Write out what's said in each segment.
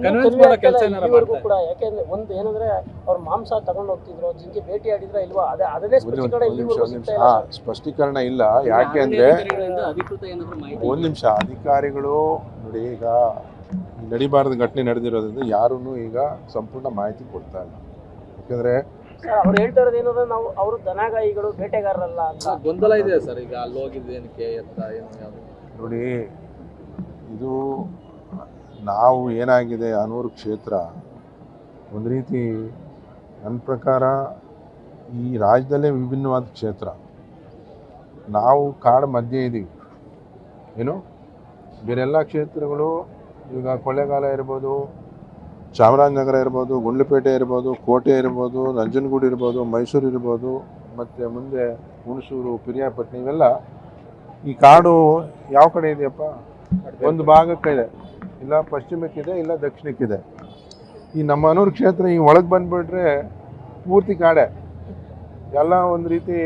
Convince ಮಾಡೋ ಕೆಲಸ ಏನಾರ ಮಾಡ್ತಾರೆ ಕೂಡ. ಯಾಕೆಂದ್ರೆ ಒಂದು ಏನಂದ್ರೆ ಅವ್ರ ಮಾಂಸ ತಗೊಂಡು ಹೋಗ್ತಿದ್ರು, ಜಿಂಕೆ ಭೇಟಿ ಆಡಿದ್ರ ಇಲ್ವಾ, ಅದನ್ನೇ ಸ್ಪಷ್ಟೀಕರಣ ಇಲ್ಲ. ಯಾಕೆ ಅಂದ್ರೆ ಒಂದ್ ನಿಮಿಷ, ಅಧಿಕಾರಿಗಳು ನೋಡಿ, ಈಗ ನಡಿಬಾರದ ಘಟನೆ ನಡೆದಿರೋದ್ರಿಂದ ಯಾರೂ ಈಗ ಸಂಪೂರ್ಣ ಮಾಹಿತಿ ಕೊಡ್ತಾ ಇಲ್ಲ. ಯಾಕಂದ್ರೆ ಅವ್ರು ಹೇಳ್ತಾ ಇರೋದು ಏನಂದ್ರೆ ನಾವು ಅವರು ದನಗಾಯಿಗಳು ಬೇಟೆಗಾರರಲ್ಲ ಅಂತ ಗೊಂದಲ ಇದೆ ಸರ್. ಈಗ ಅಲ್ಲಿ ಹೋಗಿದ್ದು ಏನಕ್ಕೆ ಅಂತ ಏನು ನೋಡಿ, ಇದು ನಾವು ಏನಾಗಿದೆ ಹನೂರು ಕ್ಷೇತ್ರ ಒಂದು ರೀತಿ ನನ್ನ ಪ್ರಕಾರ ಈ ರಾಜ್ಯದಲ್ಲೇ ವಿಭಿನ್ನವಾದ ಕ್ಷೇತ್ರ. ನಾವು ಕಾಡು ಮಧ್ಯೆ ಇದ್ದೀವಿ. ಏನು ಬೇರೆಲ್ಲ ಕ್ಷೇತ್ರಗಳು ಈಗ ಕೊಳ್ಳೇಗಾಲ ಇರ್ಬೋದು, ಚಾಮರಾಜನಗರ ಇರ್ಬೋದು, ಗುಂಡ್ಲುಪೇಟೆ ಇರ್ಬೋದು, ಕೋಟೆ ಇರ್ಬೋದು, ನಂಜನಗೂಡು ಇರ್ಬೋದು, ಮೈಸೂರು ಇರ್ಬೋದು, ಮತ್ತು ಮುಂದೆ ಹುಣಸೂರು, ಪಿರಿಯಾಪಟ್ಟಣ, ಇವೆಲ್ಲ ಈ ಕಾಡು ಯಾವ ಕಡೆ ಇದೆಯಪ್ಪ? ಒಂದು ಭಾಗಕ್ಕಿದೆ, ಇಲ್ಲ ಪಶ್ಚಿಮಕ್ಕಿದೆ, ಇಲ್ಲ ದಕ್ಷಿಣಕ್ಕಿದೆ. ಈ ನಮ್ಮ ಹನೂರು ಕ್ಷೇತ್ರ ಈ ಒಳಗೆ ಬಂದುಬಿಟ್ರೆ ಪೂರ್ತಿ ಕಾಡೆ. ಎಲ್ಲ ಒಂದು ರೀತಿ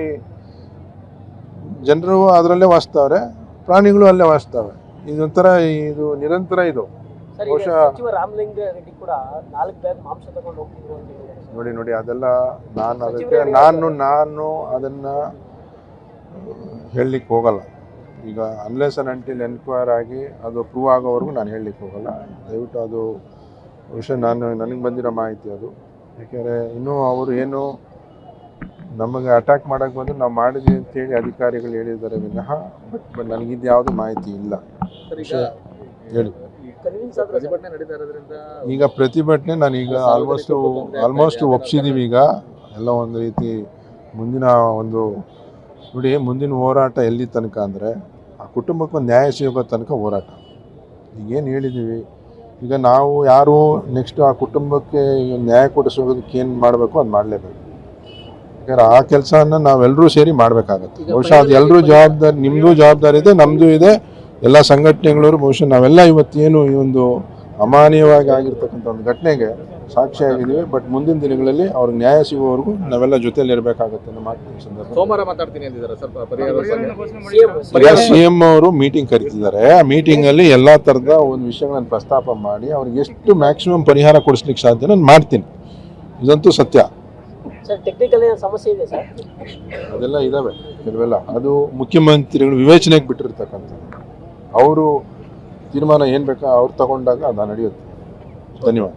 ಜನರು ಅದರಲ್ಲೇ ವಾಸಿಸ್ತವ್ರೆ, ಪ್ರಾಣಿಗಳು ಅಲ್ಲೇ ವಾಸಿಸ್ತವೆ. ಇದೊಂಥರ ಇದು ನಿರಂತರ ಇದು. ಬಹುಶಃ ಸಚಿವ ರಾಮಲಿಂಗ ರೆಡ್ಡಿ ಕೂಡ 4 ಬ್ಯಾಗ್ ಮಾಂಸ ತಗೊಂಡು ಹೋಗ್ತಿದ್ರು ಅಂತ ಹೇಳಿದ್ದಾರೆ. ನೋಡಿ ಅದೆಲ್ಲ ನಾನು ಅದನ್ನು ಹೇಳಲಿಕ್ಕೆ ಹೋಗಲ್ಲ. ಈಗ ಅನ್ಲೆಸ್ ಅಂಡ್ ಅಂಟಿಲ್ ಎನ್ಕ್ವೈರ್ ಆಗಿ ಅದು ಪ್ರೂವ್ ಆಗೋವರೆಗೂ ನಾನು ಹೇಳಲಿಕ್ಕೆ ಹೋಗಲ್ಲ. ದಯವಿಟ್ಟು ಅದು ವಿಷಯ ನನಗೆ ಬಂದಿರೋ ಮಾಹಿತಿ ಅದು. ಯಾಕೆಂದರೆ ಇನ್ನೂ ಅವರು ಏನು ನಮಗೆ ಅಟ್ಯಾಕ್ ಮಾಡೋಕ್ಕೆ ಬಂದು ನಾವು ಮಾಡಿದ್ವಿ ಅಂತೇಳಿ ಅಧಿಕಾರಿಗಳು ಹೇಳಿದ್ದಾರೆ ವಿನಃ, ಬಟ್ ನನಗಿದ್ದು ಯಾವುದೂ ಮಾಹಿತಿ ಇಲ್ಲ. ವಿಷಯ ಹೇಳಿ. ಈಗ ಪ್ರತಿಭಟನೆ ನಾನೀಗ ಆಲ್ಮೋಸ್ಟ್ ಒಪ್ಸಿದ್ದೀವಿ. ಈಗ ಎಲ್ಲ ಒಂದು ರೀತಿ ಮುಂದಿನ ಒಂದು ನೋಡಿ, ಮುಂದಿನ ಹೋರಾಟ ಎಲ್ಲಿ ತನಕ ಅಂದರೆ ಆ ಕುಟುಂಬಕ್ಕೆ ಒಂದು ನ್ಯಾಯ ಸಿಗೋ ತನಕ ಹೋರಾಟ. ಈಗೇನು ಹೇಳಿದ್ದೀವಿ, ಈಗ ನಾವು ಯಾರು ನೆಕ್ಸ್ಟ್ ಆ ಕುಟುಂಬಕ್ಕೆ ನ್ಯಾಯ ಕೊಡಿಸೋದಕ್ಕೆ ಏನು ಮಾಡಬೇಕು ಅದು ಮಾಡಲೇಬೇಕು. ಯಾಕಂದರೆ ಆ ಕೆಲಸನ ನಾವೆಲ್ಲರೂ ಸೇರಿ ಮಾಡಬೇಕಾಗತ್ತೆ. ಬಹುಶಃ ಅದು ಎಲ್ಲರೂ ಜವಾಬ್ದಾರಿ, ನಿಮ್ಮದು ಜವಾಬ್ದಾರಿ ಇದೆ, ನಮ್ಮದು ಇದೆ, ಎಲ್ಲ ಸಂಘಟನೆಗಳವರು. ಬಹುಶಃ ನಾವೆಲ್ಲ ಇವತ್ತೇನು ಈ ಒಂದು ಅಮಾನೀಯವಾಗಿ ಆಗಿರ್ತಕ್ಕಂಥ ಒಂದು ಘಟನೆಗೆ ಸಾಕ್ಷಿಯಾಗಿದ್ದೀವಿ. ಬಟ್ ಮುಂದಿನ ದಿನಗಳಲ್ಲಿ ಅವ್ರಿಗೆ ನ್ಯಾಯ ಸಿಗುವವರೆಗೂ ನಾವೆಲ್ಲ ಜೊತೆಯಲ್ಲಿ ಇರಬೇಕಾಗುತ್ತೆ ಅನ್ನೋ ಮಾತು ಸಂದರ್ಭ. ಸೋಮವಾರ ಮಾತಾಡ್ತೀನಿ ಅಂದಿದ್ದಾರೆ CM ಅವರು ಮೀಟಿಂಗ್ ಕರೀತಿದ್ದಾರೆ. ಆ ಮೀಟಿಂಗಲ್ಲಿ ಎಲ್ಲ ಥರದ ಒಂದು ವಿಷಯಗಳನ್ನು ಪ್ರಸ್ತಾಪ ಮಾಡಿ ಅವ್ರಿಗೆ ಎಷ್ಟು ಮ್ಯಾಕ್ಸಿಮಮ್ ಪರಿಹಾರ ಕೊಡಿಸ್ಲಿಕ್ಕೆ ಸಾಧ್ಯ ನಾನು ಮಾಡ್ತೀನಿ. ಇದಂತೂ ಸತ್ಯ. ಟೆಕ್ನಿಕಲ್ ಸಮಸ್ಯೆ ಇದೆ ಸರ್, ಅದೆಲ್ಲ ಇದಾವೆ ಕೆಲವೆಲ್ಲ. ಅದು ಮುಖ್ಯಮಂತ್ರಿಗಳು ವಿವೇಚನೆಗೆ ಬಿಟ್ಟಿರ್ತಕ್ಕಂಥದ್ದು. ಅವರು ತೀರ್ಮಾನ ಏನು ಬೇಕಾ ಅವ್ರು ತಗೊಂಡಾಗ ಅದು ನಡೆಯುತ್ತೆ. ಧನ್ಯವಾದ.